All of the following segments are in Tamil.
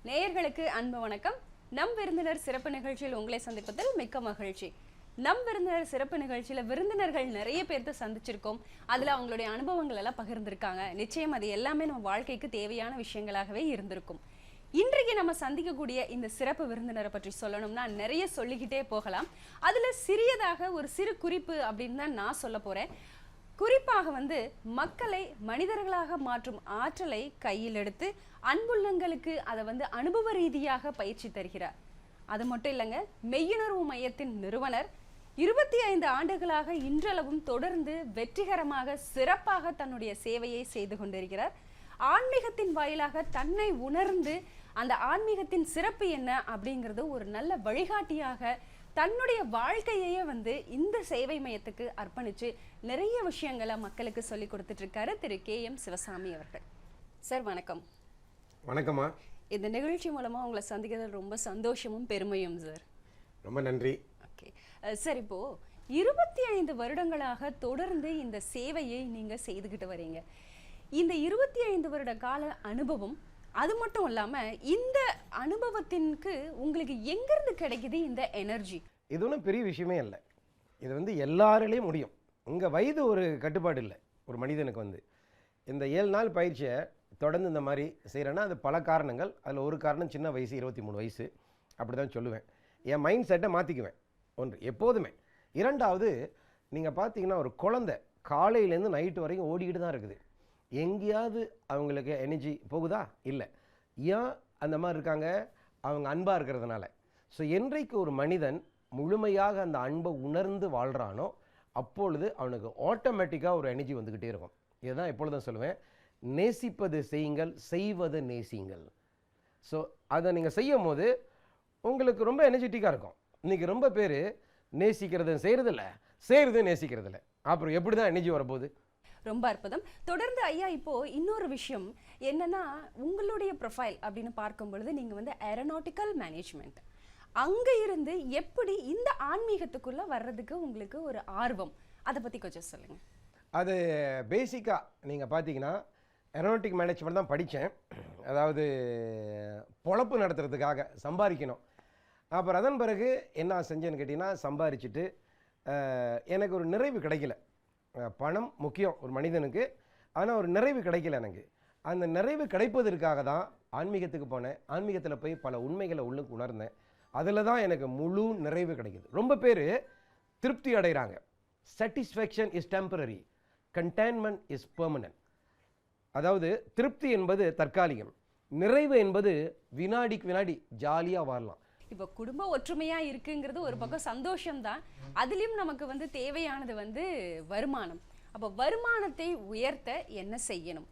நேயர்களுக்கு அன்பு வணக்கம். நம் விருந்தினர் சிறப்பு நிகழ்ச்சியில் உங்களை சந்திப்பதில் மிக்க மகிழ்ச்சி. நம் விருந்தினர் சிறப்பு நிகழ்ச்சியில விருந்தினர்கள் நிறைய பேர்த்த சந்திச்சிருக்கோம். அதுல அவங்களுடைய அனுபவங்கள் எல்லாம் பகிர்ந்திருக்காங்க. நிச்சயம் அது எல்லாமே நம்ம வாழ்க்கைக்கு தேவையான விஷயங்களாகவே இருந்திருக்கும். இன்றைக்கு நம்ம சந்திக்கக்கூடிய இந்த சிறப்பு விருந்தினரை பற்றி சொல்லணும்னா நிறைய சொல்லிக்கிட்டே போகலாம். அதுல சிறியதாக ஒரு சிறு குறிப்பு அப்படின்னு தான் நான் சொல்ல போறேன். குறிப்பாக மக்களை மனிதர்களாக மாற்றும் ஆற்றலை கையில் எடுத்து அன்புள்ளங்களுக்கு அதை அனுபவ ரீதியாக பயிற்சி தருகிறார். அது மட்டும் இல்லைங்க, மெய்யுணர்வு மையத்தின் நிறுவனர் 25 ஆண்டுகளாக இன்றளவும் தொடர்ந்து வெற்றிகரமாக சிறப்பாக தன்னுடைய சேவையை செய்து கொண்டிருக்கிறார். ஆன்மீகத்தின் வாயிலாக தன்னை உணர்ந்து அந்த ஆன்மீகத்தின் சிறப்பு என்ன அப்படிங்கிறது ஒரு நல்ல வழிகாட்டியாக தன்னுடைய வாழ்க்கையே இந்த சேவை மையத்துக்கு அர்ப்பணிச்சு நிறைய விஷயங்களை மக்களுக்கு சொல்லி கொடுத்துட்டு இருக்காரு திரு KM சிவசாமி அவர்கள். சார் வணக்கம். வணக்கம்மா. இந்த நிகழ்ச்சி மூலமா உங்களை சந்திக்கிறதுல ரொம்ப சந்தோஷமும் பெருமையும் சார். ரொம்ப நன்றி. ஓகே சார், இப்போ 25 வருடங்களாக தொடர்ந்து இந்த சேவையை நீங்க செய்துகிட்டு வரீங்க. இந்த 25 வருட கால அனுபவம், அது மட்டும் இல்லாம இந்த அனுபவத்திற்கு உங்களுக்கு எங்கிருந்து கிடைக்குது இந்த எனர்ஜி? இது ஒன்றும் பெரிய விஷயமே இல்லை. இது எல்லாராலையும் முடியும். உங்கள் வயது ஒரு கட்டுப்பாடு இல்லை. ஒரு மனிதனுக்கு இந்த 7 நாள் பயிற்சியை தொடர்ந்து இந்த மாதிரி செய்கிறேன்னா அது பல காரணங்கள். அதில் ஒரு காரணம் சின்ன வயசு, 23 வயசு, அப்படி தான் சொல்லுவேன். என் மைண்ட் செட்டை மாற்றிக்குவேன். ஒன்று எப்போதுமே. இரண்டாவது, நீங்கள் பார்த்தீங்கன்னா ஒரு குழந்தை காலையிலேருந்து நைட்டு வரைக்கும் ஓடிக்கிட்டு தான் இருக்குது. எங்கேயாவது அவங்களுக்கு எனர்ஜி போகுதா? இல்லை. ஏன் அந்த மாதிரி இருக்காங்க? அவங்க அன்பாக இருக்கிறதுனால. ஸோ என்றைக்கு ஒரு மனிதன் முழுமையாக அந்த அன்பை உணர்ந்து வாழ்கிறானோ அப்பொழுது அவனுக்கு ஆட்டோமேட்டிக்காக ஒரு எனர்ஜி வந்துக்கிட்டே இருக்கும். இதுதான் எப்பொழுதும் சொல்லுவேன், நேசிப்பது செய்யுங்கள், செய்வது நேசியுங்கள். ஸோ அதை நீங்கள் செய்யும் போது உங்களுக்கு ரொம்ப எனர்ஜெட்டிக்காக இருக்கும். இன்றைக்கி ரொம்ப பேர் நேசிக்கிறது செய்கிறதில்ல, செய்கிறது நேசிக்கிறதில்ல. அப்புறம் எப்படி தான் எனர்ஜி வரப்போகுது? ரொம்ப அற்புதம். தொடர்ந்து ஐயா, இப்போ இன்னொரு விஷயம் என்னன்னா, உங்களுடைய ப்ரொஃபைல் அப்படின்னு பார்க்கும் பொழுது நீங்க ஏரோநாட்டிக்கல் மேனேஜ்மெண்ட், அங்க இருந்து எப்படி இந்த ஆன்மீகத்துக்குள்ள வர்றதுக்கு உங்களுக்கு ஒரு ஆர்வம், அதை பத்தி கொஞ்சம் சொல்லுங்க. அது பேசிக்காக நீங்கள் பார்த்தீங்கன்னா ஏரோநாட்டிக் மேனேஜ்மெண்ட் தான் படித்தேன். அதாவது பொழப்பு நடத்துறதுக்காக சம்பாதிக்கணும். அப்புறம் அதன் பிறகு என்ன செஞ்சேன்னு கேட்டிங்கன்னா, சம்பாதிச்சுட்டு எனக்கு ஒரு நிறைவு கிடைக்கல. பணம் முக்கியம் ஒரு மனிதனுக்கு, ஆனால் ஒரு நிறைவு கிடைக்கல எனக்கு. அந்த நிறைவு கிடைப்பதற்காக தான் ஆன்மீகத்துக்கு போனேன். ஆன்மீகத்தில் போய் பல உண்மைகளை உள்ளுக்கு உணர்ந்தேன். அதில் தான் எனக்கு முழு நிறைவு கிடைக்குது. ரொம்ப பேர் திருப்தி அடைகிறாங்க. Satisfaction is temporary, containment is permanent. அதாவது திருப்தி என்பது தற்காலிகம், நிறைவு என்பது வினாடிக்கு வினாடி ஜாலியாக வாழலாம். இப்போ குடும்ப ஒற்றுமையா இருக்குங்கிறது ஒரு பக்கம் சந்தோஷம்தான். அதுலயும் நமக்கு தேவையானது வருமானம். அப்போ வருமானத்தை உயர்த்த என்ன செய்யணும்?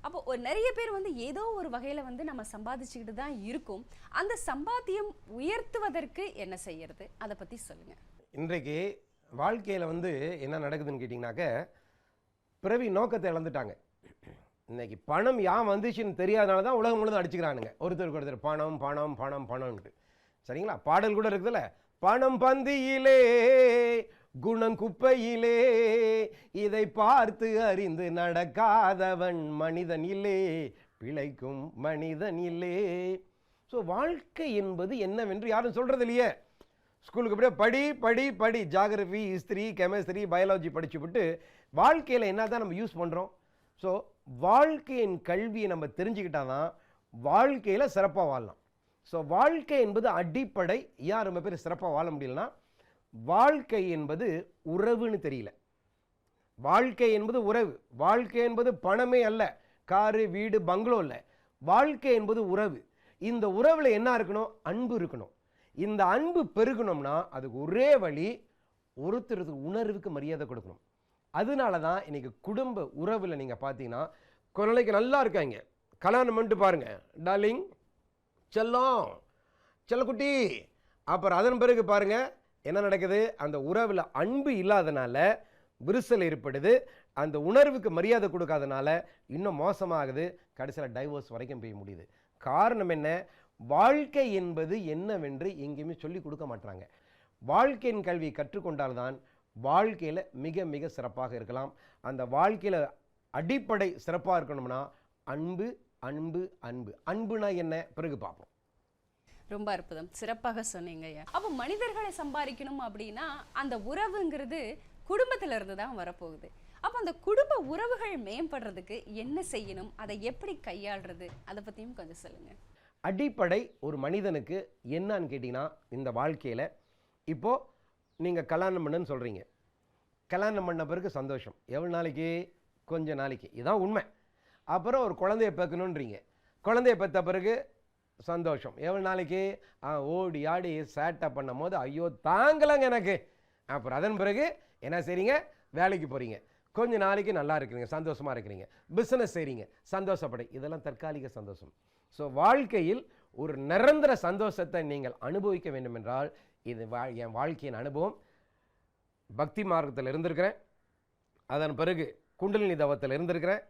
அப்போ ஒரு நிறைய பேர் ஏதோ ஒரு வகையில நம்ம சம்பாதிச்சுக்கிட்டு தான் இருக்கும். அந்த சம்பாத்தியம் உயர்த்துவதற்கு என்ன செய்யறது, அதை பத்தி சொல்லுங்க. இன்றைக்கு வாழ்க்கையில் என்ன நடக்குதுன்னு கேட்டிங்கனாக்க, பிறவி நோக்கத்தை இழந்துட்டாங்க. இன்னைக்கு பணம் ஏன் வந்துச்சுன்னு தெரியாதனால தான் உலகம் முழுதும் அடிச்சுக்கிறானுங்க ஒருத்தருக்கு ஒருத்தர். பணம் பணம் பணம் பணம்ட்டு. சரிங்களா? பாடல் கூட இருக்குதுல்ல, பணம் பந்தியிலே குணம் குப்பையிலே, இதை பார்த்து அறிந்து நடக்காதவன் மனிதன் இல்லே, பிழைக்கும் மனிதன் இல்லே. ஸோ வாழ்க்கை என்பது என்னவென்று யாரும் சொல்கிறது இல்லையே. ஸ்கூலுக்கு அப்படியே படி படி படி, ஜாகிரபி, ஹிஸ்ட்ரி, கெமிஸ்ட்ரி, பயாலஜி படிச்சு விட்டு வாழ்க்கையில் என்ன தான் நம்ம யூஸ் பண்ணுறோம்? ஸோ வாழ்க்கையின் கல்வியை நம்ம தெரிஞ்சுக்கிட்டால் தான் வாழ்க்கையில் சிறப்பாக வாழலாம். ஸோ வாழ்க்கை என்பது அடிப்படை. யார் ரொம்ப பேர் சிறப்பாக வாழ முடியலன்னா, வாழ்க்கை என்பது உறவுன்னு தெரியல. வாழ்க்கை என்பது உறவு. வாழ்க்கை என்பது பணமே அல்ல, காரு வீடு பங்களோ இல்லை. வாழ்க்கை என்பது உறவு. இந்த உறவில் என்ன இருக்கணும்? அன்பு இருக்கணும். இந்த அன்பு பெருகணும்னா அதுக்கு ஒரே வழி, ஒருத்தருக்கு உணர்வுக்கு மரியாதை கொடுக்கணும். அதனால தான் இன்னைக்கு குடும்ப உறவில் நீங்கள் பார்த்தீங்கன்னா குழந்தைக்கு நல்லா இருக்காங்க, கல்யாணம் பண்ணிட்டு பாருங்க, டார்லிங், செல்லம், செல்லக்குட்டி. அப்புறம் அதன் பிறகு பாருங்க என்ன நடக்குது? அந்த உறவில் அன்பு இல்லாதனால விரிசல் ஏற்படுது. அந்த உணர்வுக்கு மரியாதை கொடுக்காதனால இன்னும் மோசமாகுது. கடைசியில் டைவோர்ஸ் வரைக்கும் போய் முடியுது. காரணம் என்ன? வாழ்க்கை என்பது என்னவென்று எங்கேயுமே சொல்லி கொடுக்க மாட்டாங்க. வாழ்க்கையின் கல்வி கற்றுக்கொண்டால்தான் வாழ்க்கையில் மிக மிக சிறப்பாக இருக்கலாம். அந்த வாழ்க்கையில் அடிப்படை சிறப்பாக இருக்கணும்னா அன்பு, அன்பு, அன்பு. அன்புனா என்ன? பிறகு பார்ப்போம். ரொம்ப அற்புதம், சிறப்பாக சொன்னீங்க ஐயா. அப்போ மனிதர்களை சம்பாதிக்கணும் அப்படின்னா அந்த உறவுங்கிறது குடும்பத்துல இருந்து தான் வரப்போகுது. அப்போ அந்த குடும்ப உறவுகள் மேம்படுறதுக்கு என்ன செய்யணும், அதை எப்படி கையாளுறது, அதை பத்தியும் கொஞ்சம் சொல்லுங்க. அடிப்படை ஒரு மனிதனுக்கு என்னன்னு கேட்டிங்கன்னா, இந்த வாழ்க்கையில் இப்போது நீங்கள் கல்யாணம் பண்ணுன்னு சொல்கிறீங்க. கல்யாணம் பண்ண பிறகு சந்தோஷம், எவ்வளோ நாளைக்கு? கொஞ்ச நாளைக்கு, இதுதான் உண்மை. அப்புறம் ஒரு குழந்தைய பெக்கணுன்றீங்க. குழந்தைய பெற்ற பிறகு சந்தோஷம், எவ்வளோ நாளைக்கு? ஓடி ஆடி சேட்டை பண்ணும் போது ஐயோ தாங்கலைங்க எனக்கு. அப்புறம் அதன் பிறகு என்ன செய்றீங்க? வேலைக்கு போகிறீங்க, கொஞ்ச நாளைக்கு நல்லா இருக்கிறீங்க, சந்தோஷமாக இருக்கிறீங்க, பிஸ்னஸ் செய்கிறீங்க, சந்தோஷப்படு. இதெல்லாம் தற்காலிக சந்தோஷம். ஸோ வாழ்க்கையில் ஒரு நிரந்தர சந்தோஷத்தை நீங்கள் அனுபவிக்க வேண்டும் என்றால், இது என் வாழ்க்கையின் அனுபவம். பக்தி மார்க்கத்தில் இருந்திருக்கிறேன், அதன் பிறகு குண்டலினி தவத்தில் இருந்திருக்கிறேன்,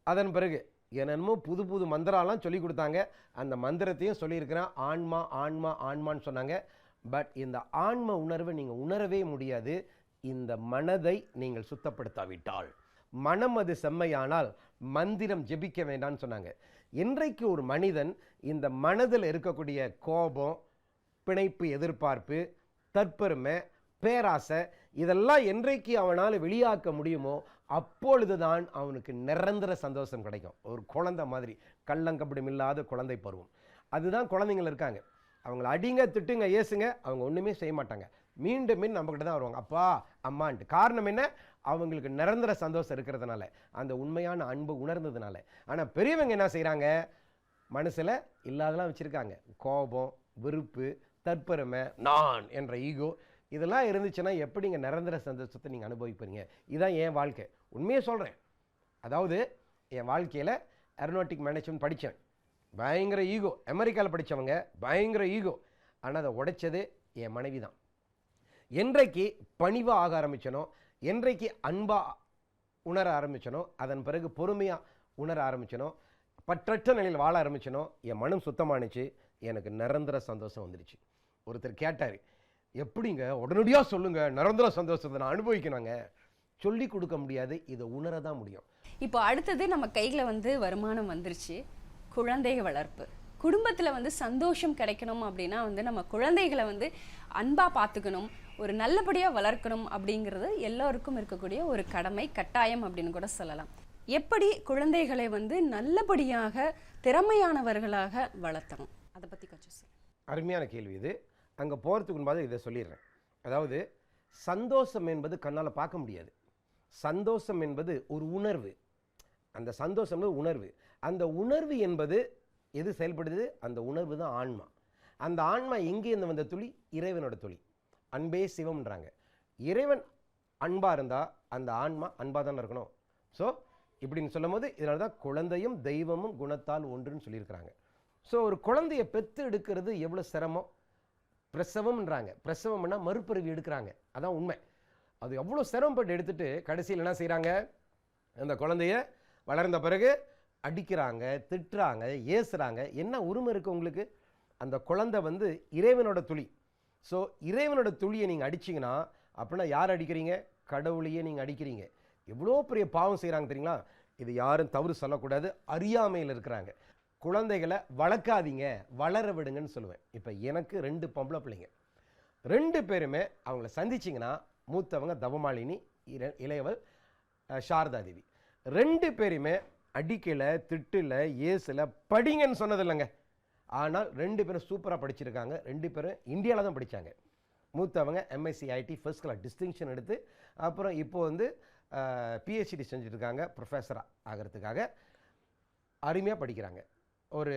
அதன் பிறகு என்னென்னமோ புது புது மந்திரம்லாம் சொல்லி கொடுத்தாங்க. அந்த மந்திரத்தையும் சொல்லியிருக்கிறேன். ஆன்மா ஆன்மா ஆன்மான்னு சொன்னாங்க. பட் இந்த ஆன்ம உணர்வை நீங்கள் உணரவே முடியாது இந்த மனதை நீங்கள் சுத்தப்படுத்தாவிட்டால். மனம் அது செம்மையானால் மந்திரம் ஜெபிக்க வேண்டாம்னு சொன்னாங்க. இன்றைக்கு ஒரு மனிதன் இந்த மனதில் இருக்கக்கூடிய கோபம், பிணைப்பு, எதிர்பார்ப்பு, தற்பெருமை, பேராசை, இதெல்லாம் என்றைக்கு அவனால் வெளியாக்க முடியுமோ அப்பொழுதுதான் அவனுக்கு நிரந்தர சந்தோஷம் கிடைக்கும். ஒரு குழந்தை மாதிரி, கள்ளங்கப்படம் இல்லாத குழந்தை பருவம். அதுதான் குழந்தைங்கள் இருக்காங்க. அவங்கள அடிங்க, திட்டுங்க, ஏசுங்க, அவங்க ஒன்றுமே செய்ய மாட்டாங்க. மீண்டும் மீண்டும் நம்மக்கிட்ட தான் வருவாங்க, அப்பா அம்மான்ட்டு. காரணம் என்ன? அவங்களுக்கு நிரந்தர சந்தோஷம் இருக்கிறதுனால, அந்த உண்மையான அன்பு உணர்ந்ததுனால. ஆனால் பெரியவங்க என்ன செய்கிறாங்க? மனசில் இல்லாதெல்லாம் வச்சுருக்காங்க. கோபம், வெறுப்பு, தற்பெருமை, நான் என்ற ஈகோ, இதெல்லாம் இருந்துச்சுன்னா எப்படிங்க நிரந்தர சந்தோஷத்தை நீங்கள் அனுபவிப்பீங்க? இதுதான் என் வாழ்க்கை, உண்மையை சொல்கிறேன். அதாவது என் வாழ்க்கையில் ஏரோநாட்டிக் மேனேஜ்மெண்ட் படித்தேன். பயங்கர ஈகோ, அமெரிக்காவில் படித்தவங்க பயங்கர ஈகோ. ஆனால் அதை உடைச்சது என் மனைவி தான். என்றைக்கு பணிவாக ஆக ஆரம்பித்தனோ, என்றைக்கு அன்பாக உணர ஆரம்பித்தனோ, அதன் பிறகு பொறுமையாக உணர ஆரம்பித்தனோ, பற்றற்ற நிலையில் வாழ ஆரம்பித்தனோ, என் மனம் சுத்தமானுச்சு, எனக்கு நிரந்தர சந்தோஷம் வந்துடுச்சு. ஒருத்தர் கேட்டார், எப்படிங்க உடனடியாக சொல்லுங்கள், நிரந்தர சந்தோஷத்தை நான் அனுபவிக்கணுங்க. சொல்லி கொடுக்க முடியாது, இதை உணர தான் முடியும். இப்போ அடுத்தது நம்ம கையில் வருமானம் வந்துருச்சு, குழந்தை வளர்ப்பு. குடும்பத்தில் சந்தோஷம் கிடைக்கணும் அப்படின்னா நம்ம குழந்தைகளை அன்பாக பார்த்துக்கணும், ஒரு நல்லபடியாக வளர்க்கணும் அப்படிங்கிறது எல்லோருக்கும் இருக்கக்கூடிய ஒரு கடமை, கட்டாயம் அப்படின்னு கூட சொல்லலாம். எப்படி குழந்தைகளை நல்லபடியாக திறமையானவர்களாக வளர்த்தணும், அதை பற்றி கொஞ்சம் சொல்லுங்கள். அருமையான கேள்வி இது. அங்கே போகிறதுக்கு முன்பாக இதை சொல்லிடுறேன். அதாவது சந்தோஷம் என்பது கண்ணால் பார்க்க முடியாது. சந்தோஷம் என்பது ஒரு உணர்வு. அந்த சந்தோஷம் உணர்வு. அந்த உணர்வு என்பது எது செயல்படுது? அந்த உணர்வு தான் ஆன்மா. அந்த ஆன்மா எங்கேருந்து வந்த துளி? இறைவனோட துளி. அன்பே சிவம்ன்றாங்க. இறைவன் அன்பாக இருந்தால் அந்த ஆன்மா அன்பாக தானே இருக்கணும். ஸோ இப்படின்னு சொல்லும் போது இதனால தான் குழந்தையும் தெய்வமும் குணத்தால் ஒன்றுன்னு சொல்லியிருக்கிறாங்க. ஸோ ஒரு குழந்தையை பெற்று எடுக்கிறது எவ்வளோ சிரமம். பிரசவம்ன்றாங்க. பிரசவம்னா மறுபிறவி எடுக்கிறாங்க, அதான் உண்மை. அது எவ்வளோ சிரமப்பட்டு எடுத்துட்டு கடைசியில் என்ன செய்கிறாங்க? அந்த குழந்தைய வளர்ந்த பிறகு அடிக்கிறாங்க, திட்டுறாங்க, ஏசுகிறாங்க. என்ன உரிமை இருக்குது உங்களுக்கு? அந்த குழந்தை இறைவனோட துளி. ஸோ இறைவனோட துளியை நீங்கள் அடிச்சிங்கன்னா அப்படின்னா யார் அடிக்கிறீங்க? கடவுளையே நீங்கள் அடிக்கிறீங்க. எவ்வளோ பெரிய பாவம் செய்கிறாங்க தெரியுங்களா? இது யாரும் தவறு சொல்லக்கூடாது, அறியாமையில் இருக்கிறாங்க. குழந்தைகளை வளர்க்காதீங்க, வளர விடுங்கன்னு சொல்லுவேன். இப்போ எனக்கு 2 பொம்பளை பிள்ளைங்க. 2 பேருமே அவங்கள சந்திச்சிங்கன்னா, மூத்தவங்க தவமாலினி, இளையவள் சாரதா தேவி. 2 பேருமே அடிக்கலை, திட்டலை, ஏசலை, படிங்கன்னு சொன்னது இல்லைங்க. ஆனால் 2 பேரும் சூப்பராக படிச்சிருக்காங்க. 2 பேரும் இந்தியாவில் தான் படித்தாங்க. மூத்தவங்க MSc IT first class distinction எடுத்து, அப்புறம் இப்போது பிஹெச்டி செஞ்சுட்ருக்காங்க, ப்ரொஃபஸராக ஆகிறதுக்காக. அருமையாக படிக்கிறாங்க, ஒரு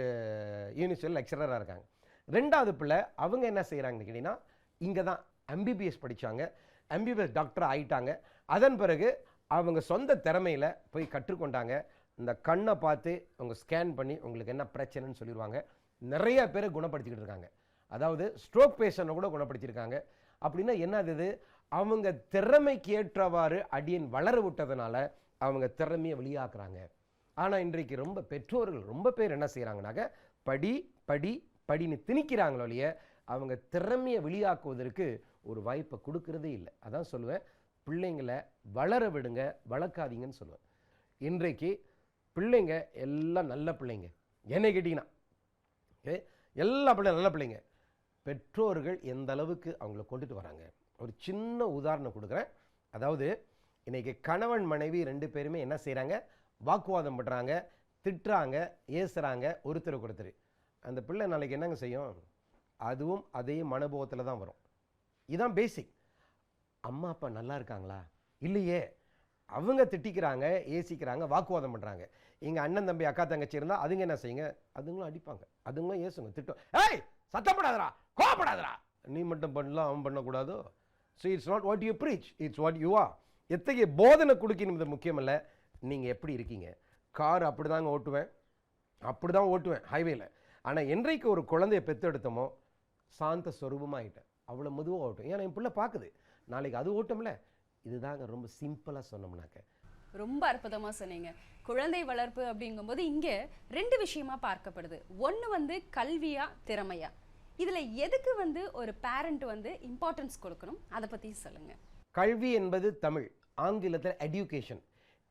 யூனிவர்சிட்டியில் லெக்சரராக இருக்காங்க. 2வது பிள்ளை அவங்க என்ன செய்கிறாங்கன்னு கேட்டிங்கன்னா, இங்கே தான் எம்பிபிஎஸ் படித்தாங்க, எம்பிபிஎஸ் டாக்டர் ஆகிட்டாங்க. அதன் பிறகு அவங்க சொந்த திறமையில் போய் கற்றுக்கொண்டாங்க. இந்த கண்ணை பார்த்து அவங்க ஸ்கேன் பண்ணி உங்களுக்கு என்ன பிரச்சனைன்னு சொல்லிடுவாங்க. நிறைய பேரை குணப்படுத்திக்கிட்டு இருக்காங்க. அதாவது ஸ்ட்ரோக் பேஷண்ட்டை கூட குணப்படுத்தியிருக்காங்க. அப்படின்னா என்னது? அவங்க திறமைக்கு ஏற்றவாறு அடியன் வளர விட்டதுனால அவங்க திறமையை வெளியாக்குறாங்க. ஆனால் இன்றைக்கு ரொம்ப பெற்றோர்கள் ரொம்ப பேர் என்ன செய்கிறாங்கனாக்க, படி படி படின்னு திணிக்கிறாங்களோ இல்லையே, அவங்க திறமையை வெளியாக்குவதற்கு ஒரு வாய்ப்பை கொடுக்கறதே இல்லை. அதான் சொல்லுவேன், பிள்ளைங்களை வளர விடுங்க, வளர்க்காதீங்கன்னு சொல்லுவேன். இன்றைக்கு பிள்ளைங்க எல்லாம் நல்ல பிள்ளைங்க. என்னை கேட்டிங்கன்னா எல்லா பிள்ளைங்க நல்ல பிள்ளைங்க. பெற்றோர்கள் எந்த அளவுக்கு அவங்கள கொண்டுட்டு வராங்க. ஒரு சின்ன உதாரணம் கொடுக்குறேன். அதாவது இன்றைக்கி கணவன் மனைவி 2 பேருமே என்ன செய்கிறாங்க, வாக்குவாதம் பண்ணுறாங்க, திட்டுறாங்க, ஏசுகிறாங்க ஒருத்தருக்கு ஒருத்தர். அந்த பிள்ளை நாளைக்கு என்னங்க செய்யும்? அதுவும் அதே மனோபாவத்தில் தான் வரும். இதுதான் பேசிக். அம்மா அப்பா நல்லா இருக்காங்களா? இல்லையே. அவங்க திட்டிக்கிறாங்க, ஏசிக்கிறாங்க, வாக்குவாதம் பண்ணுறாங்க. இங்கே அண்ணன் தம்பி அக்கா தங்கச்சி இருந்தால் அதுங்க என்ன செய்யுங்க, அதுங்களும் அடிப்பாங்க, அதுங்களும் ஏசுங்க, திட்டம். ஏய் சத்தப்படாதரா, கோவப்படாதரா, நீ மட்டும் பண்ணலாம் அவன் பண்ணக்கூடாதோ. So it's not what you preach, it's what you are. எத்தகைய போதனை கொடுக்கணும் முக்கியம் இல்லை, நீங்கள் எப்படி இருக்கீங்க. கார் அப்படி தாங்க ஓட்டுவேன், அப்படி தான் ஓட்டுவேன் ஹைவேல. ஆனால் என்றைக்கு ஒரு குழந்தைய பெற்றெடுத்தமோ சாந்த ஸ்வரூபமாகிட்டேன், அவ்வளோ மெதுவாக ஓட்டும். ஏன்னா என் பிள்ளை பார்க்குது, நாளைக்கு அது ஓட்டமில்ல. இதுதாங்க ரொம்ப சிம்பிளாக சொன்னோம்னாக்க. ரொம்ப அற்புதமாக சொன்னீங்க. குழந்தை வளர்ப்பு அப்படிங்கும்போது இங்கே 2 விஷயமா பார்க்கப்படுது. ஒன்று வந்து கல்வியா திறமையா, இதில் எதுக்கு வந்து ஒரு பேரண்ட் வந்து இம்பார்ட்டன்ஸ் கொடுக்கணும், அதை பற்றி சொல்லுங்கள். கல்வி என்பது தமிழ், ஆங்கிலத்தில் எடியூகேஷன்.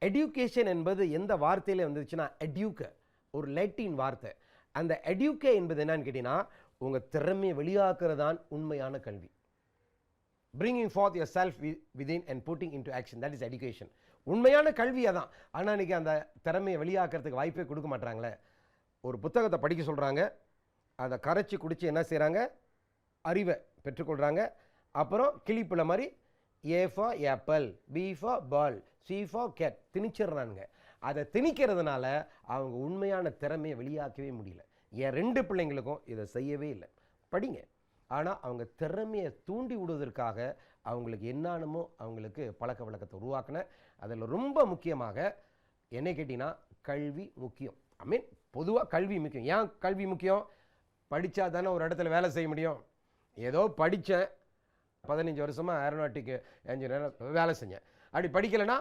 எடியூகேஷன் என்பது எந்த வார்த்தையில் வந்துச்சுன்னா எடியூக்க, ஒரு லேட்டின் வார்த்தை. அந்த எடியூக்கே என்பது என்னன்னு கேட்டிங்கன்னா உங்கள் திறமையை வெளியாக்குறதான் உண்மையான கல்வி. bringing forth yourself within and putting into action, that is education. உண்மையான கல்வி அதான். ஆனால் இன்றைக்கி அந்த திறமையை வெளியாக்குறதுக்கு வாய்ப்பே கொடுக்க மாட்டாங்களே. ஒரு புத்தகத்தை படிக்க சொல்கிறாங்க, அதை கரைச்சி குடித்து என்ன செய்கிறாங்க, அறிவை பெற்றுக்கொள்கிறாங்க. அப்புறம் கிளிப்பில் மாதிரி A for apple, B for ball, C for cat திணிச்சிடுறானுங்க. அதை திணிக்கிறதுனால அவங்க உண்மையான திறமையை வெளியாக்கவே முடியல. என் 2 பிள்ளைங்களுக்கும் இதை செய்யவே இல்லை. படிங்க, ஆனால் அவங்க திறமையை தூண்டி விடுவதற்காக அவங்களுக்கு என்னென்னமோ அவங்களுக்கு பழக்க வழக்கத்தை உருவாக்கினேன். அதில் ரொம்ப முக்கியமாக என்ன கேட்டிங்கன்னா கல்வி முக்கியம். ஐ மீன் பொதுவாக கல்வி முக்கியம். ஏன் கல்வி முக்கியம்? படித்தா தானே ஒரு இடத்துல வேலை செய்ய முடியும். ஏதோ படித்தேன், 15 வருஷமாக ஏரோநாட்டிக் என்ஜினியர் வேலை செஞ்சேன், அப்படி படிக்கலைன்னா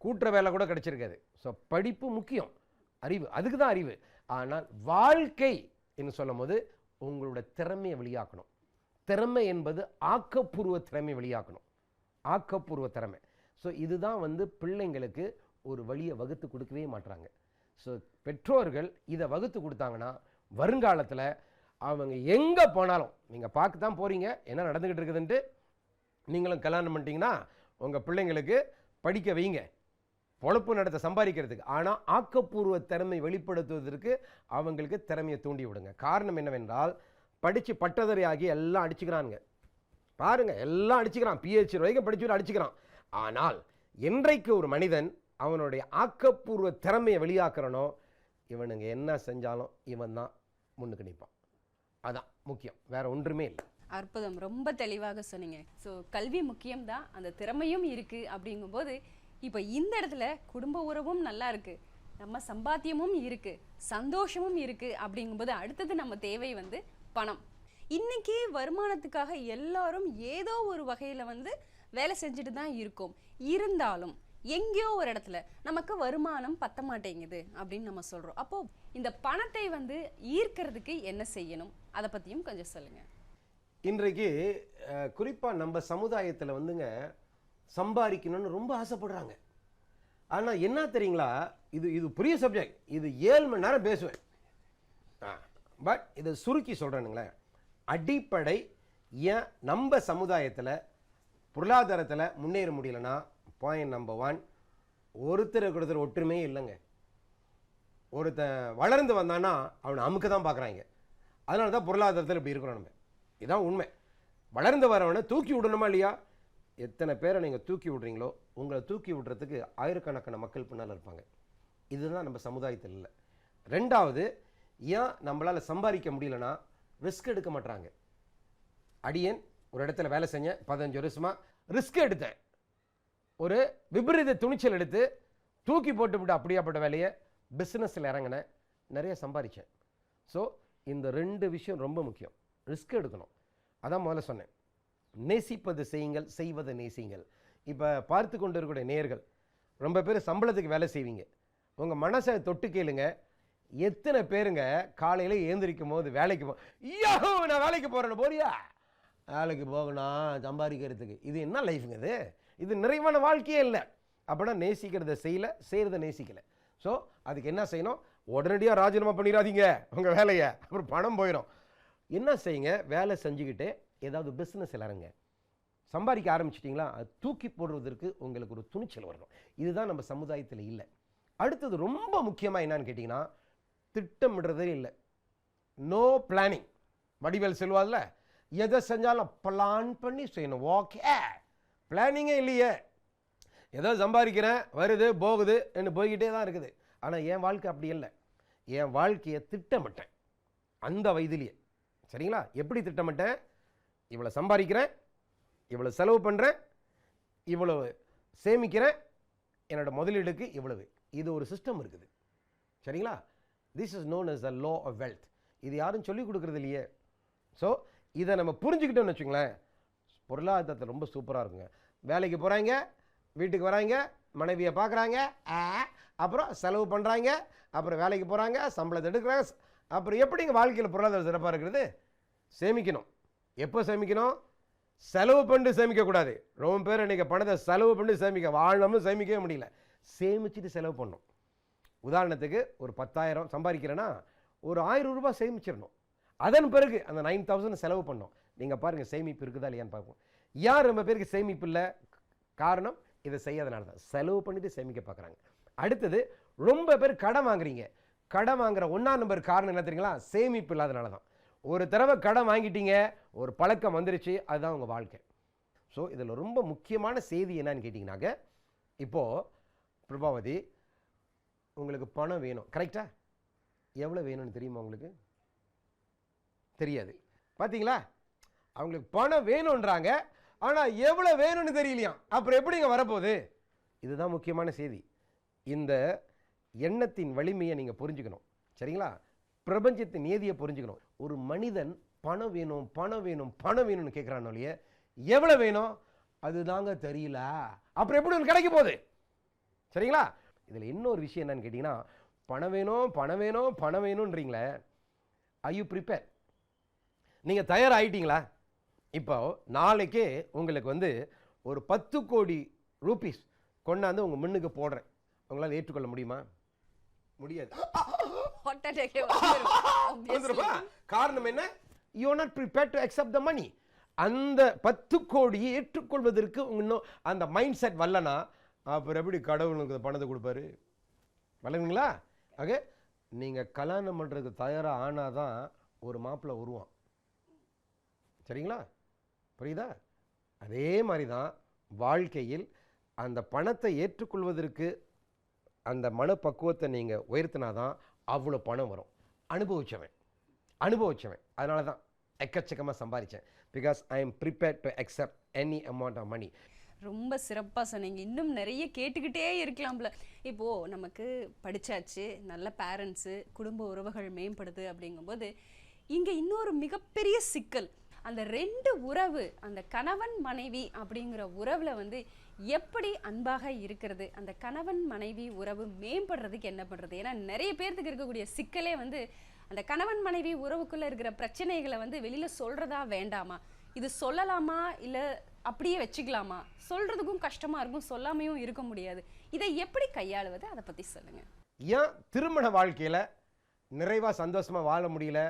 கூட்டுற வேலை கூட கிடச்சிருக்காது. ஸோ படிப்பு முக்கியம், அறிவு அதுக்கு தான் அறிவு. ஆனால் வாழ்க்கை என்று சொல்லும் போது உங்களோட திறமையை வெளியாக்கணும். திறமை என்பது ஆக்கப்பூர்வ திறமை வெளியாக்கணும், ஆக்கப்பூர்வ திறமை. ஸோ இதுதான் வந்து பிள்ளைங்களுக்கு ஒரு வழியை வகுத்து கொடுக்கவே மாட்டுறாங்க. ஸோ பெற்றோர்கள் இதை வகுத்து கொடுத்தாங்கன்னா வருங்காலத்தில் அவங்க எங்கே போனாலும் நீங்கள் பார்க்க தான் போகிறீங்க என்ன நடந்துக்கிட்டு இருக்குதுன்ட்டு. நீங்களும் கல்யாணம் பண்ணிட்டீங்கன்னா உங்கள் பிள்ளைங்களுக்கு படிக்க வைங்க, பொழப்பு நடத்த சம்பாதிக்கிறதுக்கு. ஆனால் ஆக்கப்பூர்வ திறமை வெளிப்படுத்துவதற்கு அவங்களுக்கு திறமையை தூண்டி விடுங்க. காரணம் என்னவென்றால் படித்து பட்டதாரி ஆகி எல்லாம் அடிச்சுக்கிறானுங்க. பாருங்கள், எல்லாம் அடிச்சுக்கிறான், PhD வரைக்கும் படிச்சுட்டு அடிச்சுக்கிறான். ஆனால் என்றைக்கு ஒரு மனிதன் அவனுடைய ஆக்கப்பூர்வ திறமையை வெளியாக்குறனோ இவனுங்க என்ன செஞ்சாலும் இவன் தான் முன்னுக்கு நிற்பான். அதான் முக்கியம், வேற ஒன்றுமே இல்லை. அற்புதம், ரொம்ப தெளிவாக சொன்னீங்க. ஸோ கல்வி முக்கியம்தான், அந்த திறமையும் இருக்குது. அப்படிங்கும்போது இப்போ இந்த இடத்துல குடும்ப உறவும் நல்லா இருக்குது, நம்ம சம்பாத்தியமும் இருக்குது, சந்தோஷமும் இருக்குது. அப்படிங்கும்போது அடுத்தது நம்ம தேவை வந்து பணம். இன்னைக்கு வருமானத்துக்காக எல்லாரும் ஏதோ ஒரு வகையில் வந்து வேலை செஞ்சுட்டு தான் இருக்கோம். இருந்தாலும் எங்கேயோ ஒரு இடத்துல நமக்கு வருமானம் பத்த மாட்டேங்குது அப்படின்னு நம்ம சொல்கிறோம். அப்போது இந்த பணத்தை வந்து ஈர்க்கிறதுக்கு என்ன செய்யணும், அதை பற்றியும் கொஞ்சம் சொல்லுங்கள். இன்றைக்கு குறிப்பாக நம்ம சமுதாயத்தில் வந்துங்க சம்பாதிக்கணும்னு ரொம்ப ஆசைப்படுறாங்க. ஆனால் என்ன தெரியுங்களா, இது பெரிய சப்ஜெக்ட், இது 7 மணி நேரம் பேசுவேன். பட் இதை சுருக்கி சொல்கிறேனுங்களேன். அடிப்படை ஏன் நம்ம சமுதாயத்தில் பொருளாதாரத்தில் முன்னேற முடியலன்னா பாயிண்ட் நம்பர் 1, ஒருத்தருக்கு ஒருத்தர் ஒற்றுமையே இல்லைங்க. ஒருத்தன் வளர்ந்து வந்தான்னா அவனை அமுக்க தான் பார்க்குறாங்க. அதனால தான் பொருளாதாரத்தில் இப்படி இருக்கிறோம் நம்ம. இதுதான் உண்மை. வளர்ந்து வரவனை தூக்கி விடணுமா இல்லையா? எத்தனை பேரை நீங்கள் தூக்கி விட்றீங்களோ உங்களை தூக்கி விடுறதுக்கு ஆயிரக்கணக்கான மக்கள் பின்னால் இருப்பாங்க. இதுதான் நம்ம சமுதாயத்தில் இல்லை. 2வது, ஏன் நம்மளால் சம்பாதிக்க முடியலன்னா ரிஸ்க் எடுக்க மாட்டாங்க. அடியேன் ஒரு இடத்துல வேலை செஞ்சேன், 15 வருஷமாக ரிஸ்க் எடுத்தேன். ஒரு விபரீத துணிச்சல் எடுத்து தூக்கி போட்டுவிட்டு அப்படியாப்பட்ட வேலையை பிஸ்னஸில் இறங்கினேன், நிறைய சம்பாதிச்சேன். ஸோ இந்த 2 விஷயம் ரொம்ப முக்கியம். ரிஸ்க் எடுக்கணும், அதான் முதல்ல சொன்னேன். நேசிப்பது செய்யுங்கள், செய்வதை நேசிங்கள். இப்போ பார்த்து கொண்டு இருக்கக்கூடிய நேயர்கள் ரொம்ப பேர் சம்பளத்துக்கு வேலை செய்வீங்க. உங்கள் மனசை தொட்டு கேளுங்க, எத்தனை பேருங்க காலையில் ஏந்திரிக்கும் போது வேலைக்கு நான் வேலைக்கு போகிறேன்னு போறியா? வேலைக்கு போகணும் சம்பாதிக்கிறதுக்கு. இது என்ன லைஃபுங்க இது? இது நிறைவான வாழ்க்கையே இல்லை. அப்படின்னா நேசிக்கிறத செய்யலை, செய்கிறத நேசிக்கலை. ஸோ அதுக்கு என்ன செய்யணும்? உடனடியாக ராஜினாமா பண்ணிடாதீங்க உங்கள் வேலையை, அப்புறம் பணம் போயிடும். என்ன செய்யுங்க, வேலை செஞ்சுக்கிட்டே ஏதாவது பிஸ்னஸ் இறங்க. சம்பாதிக்க ஆரம்பிச்சிட்டிங்களா, அது தூக்கி போடுறதற்கு உங்களுக்கு ஒரு துணிச்சல் வரணும். இதுதான் நம்ம சமுதாயத்தில் இல்லை. அடுத்தது ரொம்ப முக்கியமாக என்னன்னு கேட்டிங்கன்னா, திட்டமிடுறதே இல்லை. No planning. வடிவேல் செல்வாதில்ல, எதை செஞ்சாலும் பிளான் பண்ணி செய்யணும். ஓகே, பிளானிங்கே இல்லையே. ஏதோ சம்பாதிக்கிறேன், வருது போகுது என்று போய்கிட்டே தான் இருக்குது. ஆனால் என் வாழ்க்கை அப்படி இல்லை. என் வாழ்க்கையை திட்டமிட்டேன் அந்த வயதிலேயே. சரிங்களா? எப்படி திட்டமிட்டேன்? இவ்வளோ சம்பாதிக்கிறேன், இவ்வளோ செலவு பண்ணுறேன், இவ்வளவு சேமிக்கிறேன், என்னோட முதலீடுக்கு இவ்வளவு. இது ஒரு சிஸ்டம் இருக்குது. சரிங்களா? This is known as the law of wealth. இது யாரும் சொல்லிக் கொடுக்குறது இல்லையே. ஸோ இதை நம்ம புரிஞ்சுக்கிட்டோம்னு வச்சுங்களேன், பொருளாதாரத்தை ரொம்ப சூப்பராக இருக்குங்க. வேலைக்கு போகிறாங்க, வீட்டுக்கு வராங்க, மனைவியை பார்க்குறாங்க, அப்புறம் செலவு பண்ணுறாங்க, அப்புறம் வேலைக்கு போகிறாங்க, சம்பளத்தை எடுக்கிறாங்க. அப்புறம் எப்படிங்க வாழ்க்கையில் பொருளாதாரம் சிறப்பாக இருக்கிறது? சேமிக்கணும். எப்போ சேமிக்கணும்? செலவு பண்ணி சேமிக்கக்கூடாது. ரொம்ப பேர் இன்றைக்கி பணத்தை செலவு பண்ணி வாழ்நாளும் சேமிக்கவே முடியல. சேமிச்சுட்டு செலவு பண்ணணும். உதாரணத்துக்கு ஒரு 10,000 சம்பாதிக்கிறேன்னா ஒரு 1000 ரூபாய் சேமிச்சிடணும். அதன் பிறகு அந்த 9,000 செலவு பண்ணணும். நீங்கள் பாருங்கள், சேமிப்பு இருக்குதா இல்லையான்னு பார்ப்போம். யார் ரொம்ப பேருக்கு சேமிப்பு இல்லை? காரணம் இதை செய்யாதனால தான். செலவு பண்ணிட்டு சேமிக்க பார்க்குறாங்க. அடுத்தது, ரொம்ப பேர் கடன் வாங்குறீங்க. கடன் வாங்குற 1ஆம் நம்பர் காரணம் என்ன தெரியுங்களா? சேமிப்பு இல்லாதனால தான். ஒரு தடவை கடன் வாங்கிட்டீங்க, ஒரு பழக்கம் வந்துருச்சு, அதுதான் உங்கள் வாழ்க்கை. ஸோ இதில் ரொம்ப முக்கியமான செய்தி என்னன்னு கேட்டிங்கனாக்க, இப்போது பிரபாவதி, உங்களுக்கு பணம் வேணும், கரெக்டா? எவ்வளோ வேணும்னு தெரியுமா உங்களுக்கு? தெரியாது. பார்த்தீங்களா? அவங்களுக்கு பணம் வேணுன்றாங்க, ஆனால் எவ்வளோ வேணும்னு தெரியலையா. அப்புறம் எப்படிங்க வரப்போகுது? இதுதான் முக்கியமான செய்தி. இந்த எண்ணத்தின் வலிமையை நீங்கள் புரிஞ்சுக்கணும். சரிங்களா? பிரபஞ்சத்தின் நியதியை புரிஞ்சுக்கணும். ஒரு மனிதன் பணம் வேணும் பணம் வேணும் பணம் வேணும்னு கேட்குறானோ இல்லையே, எவ்வளோ வேணும் அதுதாங்க தெரியல. அப்புறம் எப்படி ஒன்று கிடைக்க போகுது? சரிங்களா? இதில் இன்னொரு விஷயம் என்னன்னு கேட்டிங்கன்னா, பணம் வேணும் பணம் வேணும் பணம் வேணும்ன்றீங்களே, ஐ யூ ப்ரிப்பேர்? நீங்கள் தயாராகிட்டீங்களா? இப்போ நாளைக்கே உங்களுக்கு ஒரு 10 கோடி ரூபீஸ் கொண்டாந்து உங்கள் முன்னுக்கு போடுறேன். உங்களால் ஏற்றுக்கொள்ள முடியுமா? முடியாது. காரணம் என்ன? You are not prepared to accept the money. அந்த 10 கோடியை ஏற்றுக்கொள்வதற்கு இன்னும் அந்த மைண்ட் செட் வரலனா, அப்புறம் எப்படி கடவுளுக்கு பணத்தை கொடுப்பாரு? வளருங்களா? ஆக நீங்கள் கல்யாணம் பண்ணுறதுக்கு தயாராக ஆனால் தான் ஒரு மாப்பிள்ளை வருவான். சரிங்களா? புரியுதா? அதே மாதிரி தான் வாழ்க்கையில் அந்த பணத்தை ஏற்றுக்கொள்வதற்கு அந்த மனப்பக்குவத்தை நீங்கள் உயர்த்தினாதான் அவ்வளோ பணம் வரும். அனுபவிச்சவன் அதனால தான் எக்கச்சக்கமாக சம்பாதிச்சேன். Because I am prepared to accept any amount of money. ரொம்ப சிறப்பாக சொன்னீங்க. இன்னும் நிறைய கேட்டுக்கிட்டே இருக்கலாம்ல. இப்போது நமக்கு படித்தாச்சு, நல்ல பேரண்ட்ஸு, குடும்ப உறவுகள் மேம்படுது அப்படிங்கும்போது இங்கே இன்னொரு மிகப்பெரிய சிக்கல், அந்த 2 உறவு, அந்த கணவன் மனைவி அப்படிங்கிற உறவில் எப்படி அன்பாக இருக்கிறது, அந்த கணவன் மனைவி உறவு மேம்படுறதுக்கு என்ன பண்ணுறது? ஏன்னா நிறைய பேர்த்துக்கு இருக்கக்கூடிய சிக்கலே அந்த கணவன் மனைவி உறவுக்குள்ளே இருக்கிற பிரச்சனைகளை வெளியில் சொல்கிறதா வேண்டாமா, இது சொல்லலாமா இல்லை அப்படியே வச்சுக்கலாமா, சொல்கிறதுக்கும் கஷ்டமாக இருக்கும், சொல்லாமையும் இருக்க முடியாது. இதை எப்படி கையாளுவது, அதை பற்றி சொல்லுங்கள். ஏன் திருமண வாழ்க்கையில் நிறைவாக சந்தோஷமாக வாழ முடியல?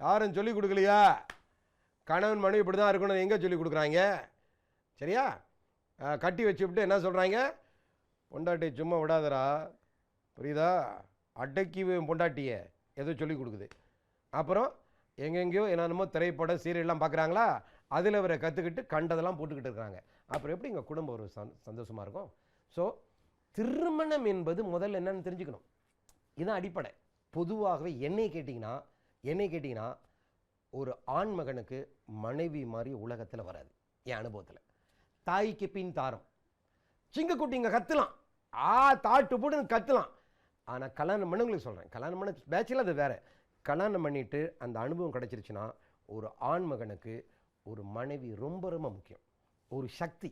யாரும் சொல்லிக் கொடுக்கலையா? கணவன் மனைவி இப்படி தான் இருக்கணும் எங்கே சொல்லிக் கொடுக்குறாங்க? சரியா? கட்டி வச்சுவிட்டு என்ன சொல்கிறாங்க? பொண்டாட்டி சும்மா விடாதரா, புரியுதா? அடக்கி பொண்டாட்டியை ஏதோ சொல்லிக் கொடுக்குது. அப்புறம் எங்கெங்கேயோ என்னென்னமோ திரைப்படம் சீரியல்லாம் பார்க்குறாங்களா, அதில் அவரை கற்றுக்கிட்டு கண்டதெல்லாம் போட்டுக்கிட்டு இருக்கிறாங்க. அப்புறம் எப்படி எங்கள் குடும்பம் ஒரு சந்தோஷமாக இருக்கும்? ஸோ திருமணம் என்பது முதல்ல என்னன்னு தெரிஞ்சுக்கணும். இதுதான் அடிப்படை. பொதுவாகவே என்னை கேட்டிங்கன்னா ஒரு ஆண் மகனுக்கு மனைவி மாதிரி உலகத்தில் வராது. என் அனுபவத்தில் தாய்க்கு பின் தாரம். சிங்கக்குட்டிங்க கத்தலாம், தாட்டு போட்டு கத்தலாம். ஆனால் கல்யாணம் பண்ணவங்களுக்கு சொல்கிறேன், கல்யாணம் பண்ண பேச்சில் அது வேறு. கல்யாணம் பண்ணிட்டு அந்த அனுபவம் கிடச்சிருச்சுன்னா ஒரு ஆண் மகனுக்கு ஒரு மனைவி ரொம்ப ரொம்ப முக்கியம். ஒரு சக்தி.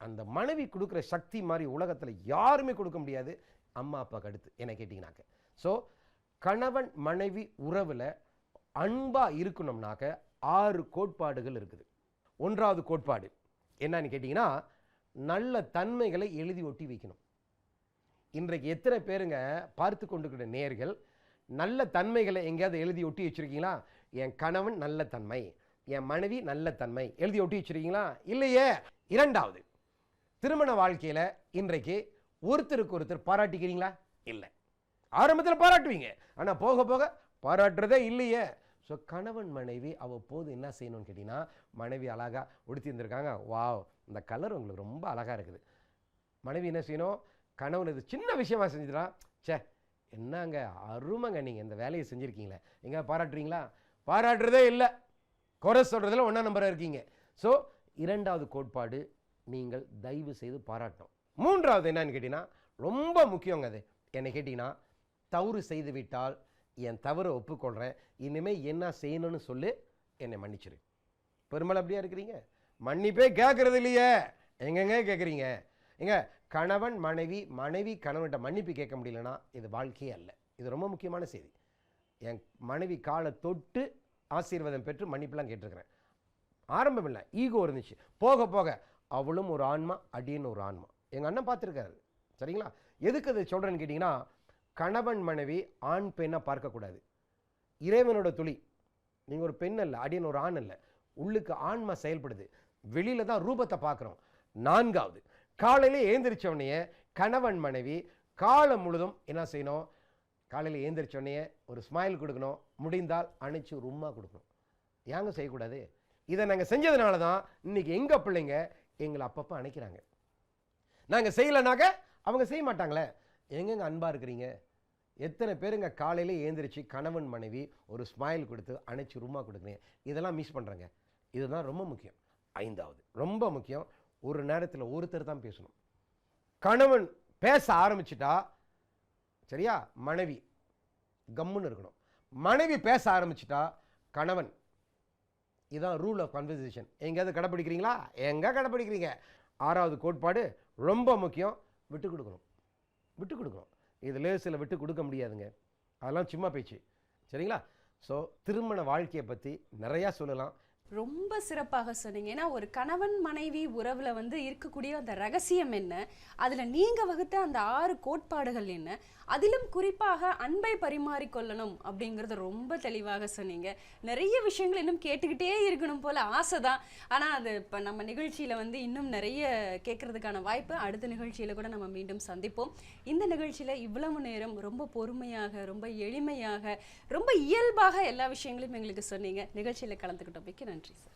அந்த மனைவி கொடுக்குற சக்தி மாதிரி உலகத்தில் யாருமே கொடுக்க முடியாது, அம்மா அப்பாவுக்கு அடுத்து என்னை கேட்டிங்கனாக்க. ஸோ கணவன் மனைவி உறவில் அன்பாக இருக்கணும்னாக்க 6 கோட்பாடுகள் இருக்குது. 1வது கோட்பாடு என்னன்னு கேட்டிங்கன்னா, நல்ல தன்மைகளை எழுதி ஒட்டி வைக்கணும். இன்றைக்கு எத்தனை பேருங்க பார்த்து கொண்டிருக்கிற நேயர்கள் நல்ல தன்மைகளை எங்கேயாவது எழுதி ஒட்டி வச்சுருக்கீங்களா? என் கணவன் நல்ல தன்மை, என் மனைவி நல்ல தன்மை எழுதி ஒட்டி வச்சிருக்கீங்களா? இல்லையே. இரண்டாவது, திருமண வாழ்க்கையில் இன்றைக்கு ஒருத்தருக்கு ஒருத்தர் பாராட்டிக்கிறீங்களா? இல்லை. ஆரம்பத்தில் பாராட்டுவீங்க, ஆனால் போக போக பாராட்டுறதே இல்லையே. ஸோ கணவன் மனைவி அவ்வப்போது என்ன செய்யணும்னு கேட்டிங்கன்னா, மனைவி அழகாக உடுத்தி இருந்திருக்காங்க, வாவ் இந்த கலர் உங்களுக்கு ரொம்ப அழகாக இருக்குது. மனைவி என்ன செய்யணும், கணவன் இது சின்ன விஷயமா செஞ்சுக்கலாம், சே என்னங்க அருமைங்க நீங்கள் இந்த வேலையை செஞ்சுருக்கீங்களே, எங்கே பாராட்டுறீங்களா? பாராட்டுறதே இல்லை, குறை சொல்கிறதுல ஒன்றா நம்பராக இருக்கீங்க. ஸோ இரண்டாவது கோட்பாடு, நீங்கள் தயவு செய்து பாராட்டணும். மூன்றாவது என்னன்னு கேட்டிங்கன்னா, ரொம்ப முக்கியங்க அது. என்னை கேட்டிங்கன்னா, தவறு செய்து விட்டால் என் தவறை ஒப்புக்கொள்கிறேன், இனிமேல் என்ன செய்யணும்னு சொல்லி என்னை மன்னிச்சிரு. பெரும்பாலும் அப்படியா இருக்கிறீங்க? மன்னிப்பே கேட்கறது இல்லையே. எங்கெங்க கேட்குறீங்க? எங்க கணவன் மனைவி, மனைவி கணவன்கிட்ட மன்னிப்பு கேட்க முடியலன்னா இது வாழ்க்கையே அல்ல. இது ரொம்ப முக்கியமான செய்தி. என் மனைவி காலை தொட்டு ஆசீர்வாதம் பெற்று மன்னிப்புலாம் கேட்டிருக்கிறேன். ஆரம்பம் இல்லை, ஈகோ இருந்துச்சு. போக போக அவளும் ஒரு ஆன்மா, அடின்னு ஒரு ஆன்மா. எங்கள் அண்ணன் பார்த்துருக்காரு. சரிங்களா? எதுக்கு அதை சொல்கிறேன்னு கேட்டிங்கன்னா, கணவன் மனைவி ஆண் பெண்ணை பார்க்கக்கூடாது. இறைவனோட துளி. நீங்கள் ஒரு பெண் அல்ல, அடின்னு ஒரு ஆண் இல்லை. உள்ளுக்கு ஆன்மா செயல்படுது, வெளியில் தான் ரூபத்தை பார்க்குறோம். நான்காவது, காலையில் ஏந்திரிச்சோடனே கணவன் மனைவி காலம் முழுதும் என்ன செய்யணும், காலையில் ஏந்திரிச்சோடனே ஒரு ஸ்மைல் கொடுக்கணும், முடிந்தால் அணைச்சி ஒரு உம்மா கொடுக்கணும். ஏங்க செய்யக்கூடாது? இதை நாங்கள் செஞ்சதுனால தான் இன்னைக்கு எங்கள் பிள்ளைங்க எங்களை அப்பப்போ அணைக்கிறாங்க. நாங்கள் செய்யலைனாக்க அவங்க செய்ய மாட்டாங்களே. எங்கெங்க அன்பாக இருக்கிறீங்க? எத்தனை பேருங்க காலையில் ஏந்திரிச்சு கணவன் மனைவி ஒரு ஸ்மைல் கொடுத்து அணைச்சி ரூமா கொடுக்குறீங்க? இதெல்லாம் மிஸ் பண்ணுறேங்க. இதுதான் ரொம்ப முக்கியம். ஐந்தாவது ரொம்ப முக்கியம், ஒரு நேரத்தில் ஒருத்தர் தான் பேசணும். கணவன் பேச ஆரம்பிச்சிட்டா சரியா, மனைவி கம்முன்னு இருக்கணும். மனைவி பேச ஆரம்பிச்சிட்டா கணவன். இதுதான் ரூல் ஆஃப் கன்வர்சேஷன். எங்கேயாவது கடைப்பிடிக்கிறீங்களா? எங்கே கடைப்பிடிக்கிறீங்க? ஆறாவது கோட்பாடு ரொம்ப முக்கியம், விட்டு கொடுக்கணும். விட்டு கொடுக்கணும். இதில் சில விட்டு கொடுக்க முடியாதுங்க, அதெல்லாம் சும்மா பேச்சு. சரிங்களா? ஸோ திருமண வாழ்க்கையை பற்றி நிறையா சொல்லலாம். ரொம்ப சிறப்பாக சொன்னீங்க. ஏன்னா ஒரு கணவன் மனைவி உறவுல வந்து இருக்கக்கூடிய அந்த ரகசியம் என்ன, அதுல நீங்க வகுத்த அந்த 6 கோட்பாடுகள் என்ன, அதிலும் குறிப்பாக அன்பை பரிமாறிக்கொள்ளணும் அப்படிங்கறது ரொம்ப தெளிவாக சொன்னீங்க. நிறைய விஷயங்கள் இன்னும் கேட்டுக்கிட்டே இருக்கணும் போல ஆசைதான். ஆனா அது இப்ப நம்ம நிகழ்ச்சியில வந்து இன்னும் நிறைய கேட்கறதுக்கான வாய்ப்பு அடுத்த நிகழ்ச்சியில கூட நம்ம மீண்டும் சந்திப்போம். இந்த நிகழ்ச்சியில இவ்வளவு நேரம் ரொம்ப பொறுமையாக, ரொம்ப எளிமையாக, ரொம்ப இயல்பாக எல்லா விஷயங்களையும் எங்களுக்கு சொன்னீங்க. நிகழ்ச்சியில கலந்துக்கிட்டோம். மிக்க நன்றி சார்.